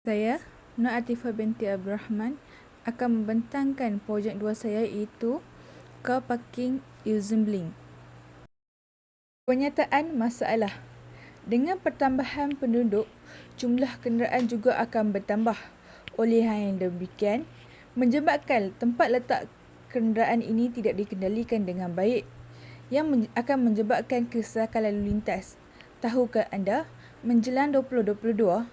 Saya, Nur Atifah binti Abdul Rahman, akan membentangkan projek 2 saya iaitu Car Parking Using Blink. Penyataan masalah. Dengan pertambahan penduduk, jumlah kenderaan juga akan bertambah. Oleh hal yang demikian, menyebabkan tempat letak kenderaan ini tidak dikendalikan dengan baik, yang akan menyebabkan kesesakan lalu lintas. Tahukah anda, menjelang 2022,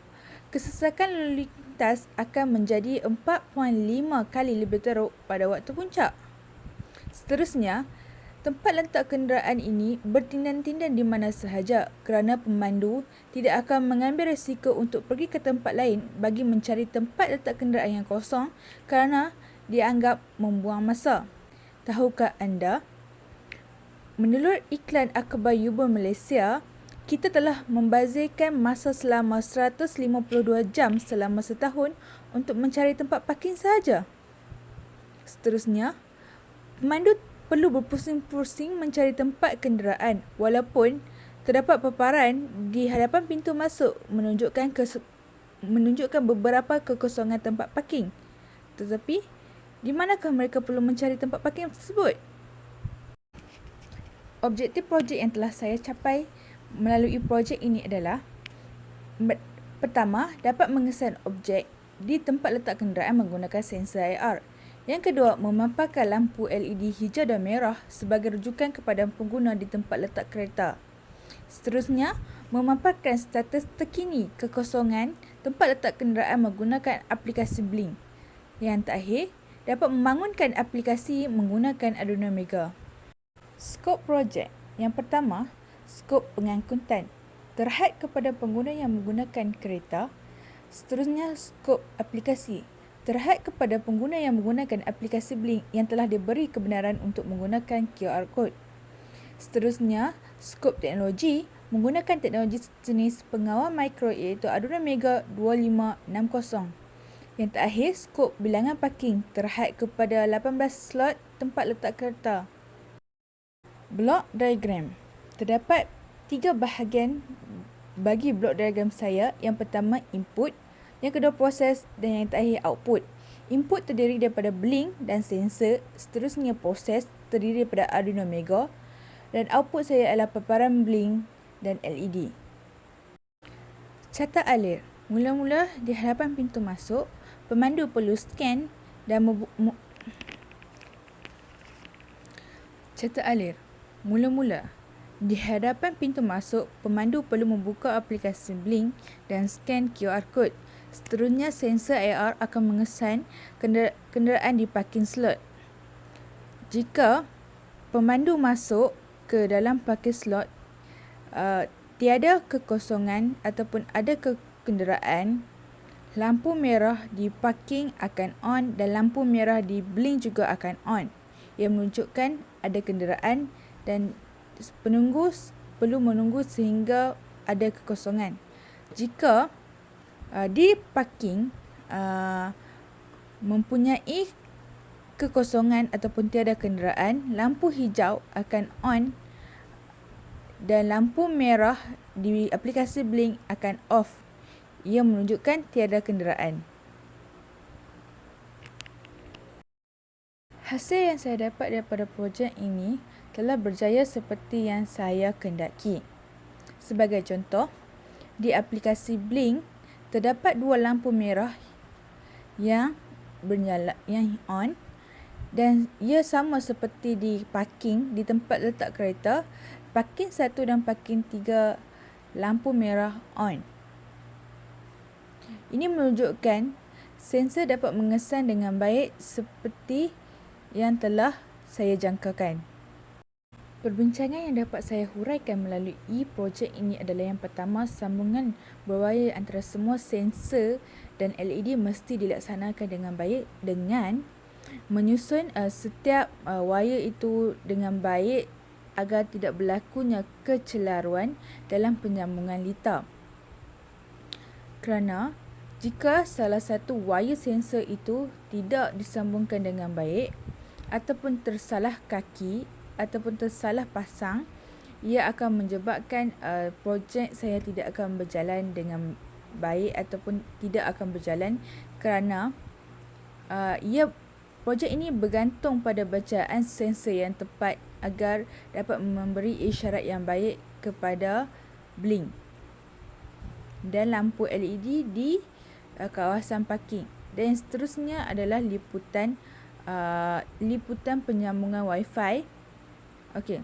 kesesakan lalu lintas akan menjadi 4.5 kali lebih teruk pada waktu puncak. Seterusnya, tempat letak kenderaan ini bertindan-tindan di mana sahaja kerana pemandu tidak akan mengambil risiko untuk pergi ke tempat lain bagi mencari tempat letak kenderaan yang kosong kerana dianggap membuang masa. Tahukah anda, menurut iklan Akhbar Yubun Malaysia, kita telah membazirkan masa selama 152 jam selama setahun untuk mencari tempat parking sahaja. Seterusnya, pemandu perlu berpusing-pusing mencari tempat kenderaan walaupun terdapat paparan di hadapan pintu masuk menunjukkan beberapa kekosongan tempat parking. Tetapi, di manakah mereka perlu mencari tempat parking tersebut? Objektif projek yang telah saya capai melalui projek ini adalah: pertama, dapat mengesan objek di tempat letak kenderaan menggunakan sensor IR. Yang kedua, memaparkan lampu LED hijau dan merah sebagai rujukan kepada pengguna di tempat letak kereta. Seterusnya, memaparkan status terkini kekosongan tempat letak kenderaan menggunakan aplikasi Blink. Yang terakhir, dapat membangunkan aplikasi menggunakan Arduino Mega. Skop projek. Yang pertama, skop pengangkutan terhad kepada pengguna yang menggunakan kereta. Seterusnya, skop aplikasi terhad kepada pengguna yang menggunakan aplikasi Blink yang telah diberi kebenaran untuk menggunakan QR Code. Seterusnya, skop teknologi menggunakan teknologi jenis pengawal mikro iaitu Arduino Mega 2560. Yang terakhir, skop bilangan parking terhad kepada 18 slot tempat letak kereta. Blok diagram. Terdapat 3 bahagian bagi blok diagram saya. Yang pertama, input. Yang kedua, proses. Dan yang terakhir, output. Input terdiri daripada Blink dan sensor. Seterusnya, proses terdiri daripada Arduino Mega. Dan output saya adalah paparan Blink dan LED. Catat alir. Mula-mula di hadapan pintu masuk, pemandu perlu scan dan Catat alir. Mula-mula, di hadapan pintu masuk, pemandu perlu membuka aplikasi Blink dan scan QR Code. Seterusnya, sensor IR akan mengesan kenderaan di parking slot. Jika pemandu masuk ke dalam parking slot, tiada kekosongan ataupun ada kenderaan, lampu merah di parking akan on dan lampu merah di Blink juga akan on. Ia menunjukkan ada kenderaan dan penunggu perlu menunggu sehingga ada kekosongan. Jika di parking mempunyai kekosongan ataupun tiada kenderaan, lampu hijau akan on dan lampu merah di aplikasi Blink akan off. Ia menunjukkan tiada kenderaan. Hasil yang saya dapat daripada projek ini telah berjaya seperti yang saya kendaki. Sebagai contoh, di aplikasi Blink terdapat 2 lampu merah yang bernyala, yang on, dan ia sama seperti di parking di tempat letak kereta. Parking 1 dan parking 3 lampu merah on. Ini menunjukkan sensor dapat mengesan dengan baik seperti yang telah saya jangkakan. Perbincangan yang dapat saya huraikan melalui projek ini adalah: yang pertama, sambungan berwayar antara semua sensor dan LED mesti dilaksanakan dengan baik dengan menyusun setiap wayar itu dengan baik agar tidak berlakunya kecelaruan dalam penyambungan litar. Kerana jika salah satu wayar sensor itu tidak disambungkan dengan baik ataupun tersalah kaki ataupun tersalah pasang, ia akan menyebabkan projek saya tidak akan berjalan dengan baik ataupun tidak akan berjalan kerana projek ini bergantung pada bacaan sensor yang tepat agar dapat memberi isyarat yang baik kepada blink dan lampu LED di kawasan parking. Dan seterusnya adalah liputan penyambungan Wi-Fi. Okey.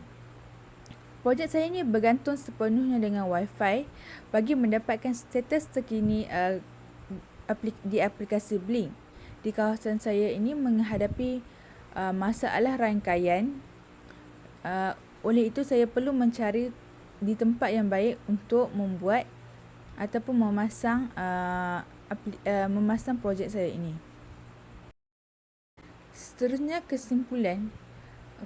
Projek saya ini bergantung sepenuhnya dengan Wi-Fi bagi mendapatkan status terkini di aplikasi Blink. Di kawasan saya ini menghadapi masalah rangkaian. Oleh itu saya perlu mencari di tempat yang baik untuk membuat ataupun memasang projek saya ini. Seterusnya, kesimpulan.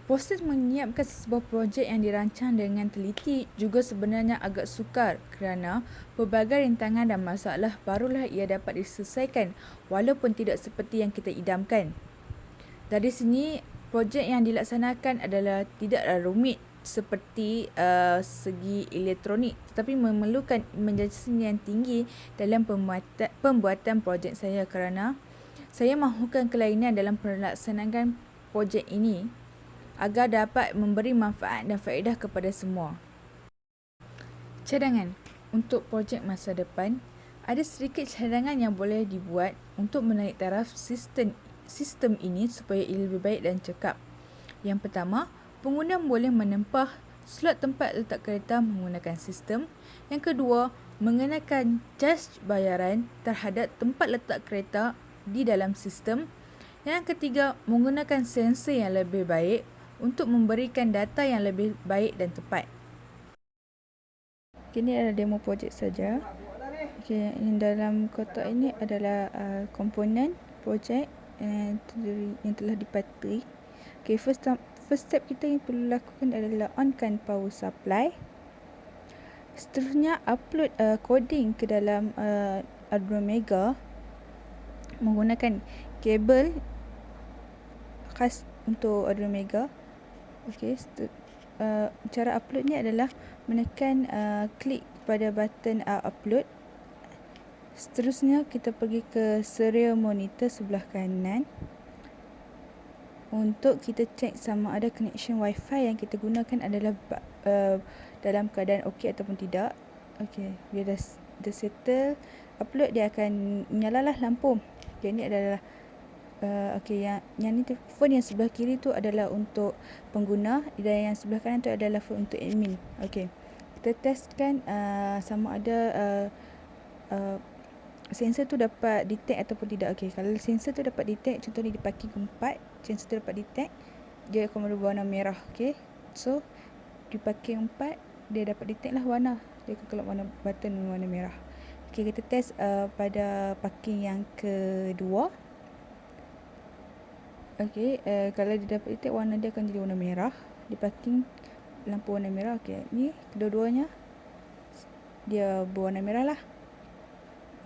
Proses menyiapkan sebuah projek yang dirancang dengan teliti juga sebenarnya agak sukar kerana pelbagai rintangan dan masalah barulah ia dapat diselesaikan walaupun tidak seperti yang kita idamkan. Dari sini, projek yang dilaksanakan adalah tidaklah rumit seperti segi elektronik, tetapi memerlukan imajinasi yang tinggi dalam pembuatan projek saya kerana saya mahukan kelainan dalam pelaksanaan projek ini agar dapat memberi manfaat dan faedah kepada semua. Cadangan untuk projek masa depan. Ada sedikit cadangan yang boleh dibuat untuk menaik taraf sistem ini supaya ia lebih baik dan cekap. Yang pertama, pengguna boleh menempah slot tempat letak kereta menggunakan sistem. Yang kedua, mengenakan caj bayaran terhadap tempat letak kereta di dalam sistem. Yang ketiga, menggunakan sensor yang lebih baik untuk memberikan data yang lebih baik dan tepat. Ini adalah demo projek saja. Yang dalam kotak ini adalah komponen projek yang telah dipatuhi. First step kita yang perlu lakukan adalah onkan power supply. Seterusnya, upload coding ke dalam Arduino Mega menggunakan kabel khas untuk Arduino Mega. Cara upload ni adalah menekan klik pada button upload. Seterusnya kita pergi ke serial monitor sebelah kanan untuk kita cek sama ada connection Wi-Fi yang kita gunakan adalah dalam keadaan okey ataupun tidak. Bila dah settle upload, dia akan menyalalah lampu. Ini adalah yang ni phone yang sebelah kiri tu adalah untuk pengguna dan yang sebelah kanan tu adalah phone untuk admin. Kita testkan sama ada sensor tu dapat detect ataupun tidak. Kalau sensor tu dapat detect, contohnya di parking 4, sensor tu dapat detect, dia akan berwarna merah. So di parking 4 dia dapat detect lah warna, dia akan keluar warna button warna merah. Kita test pada parking yang kedua. Kalau dia dapat detect, warna dia akan jadi warna merah. Di parking lampu warna merah. Ni kedua-duanya dia berwarna merah lah.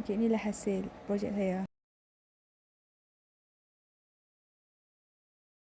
Inilah hasil projek saya.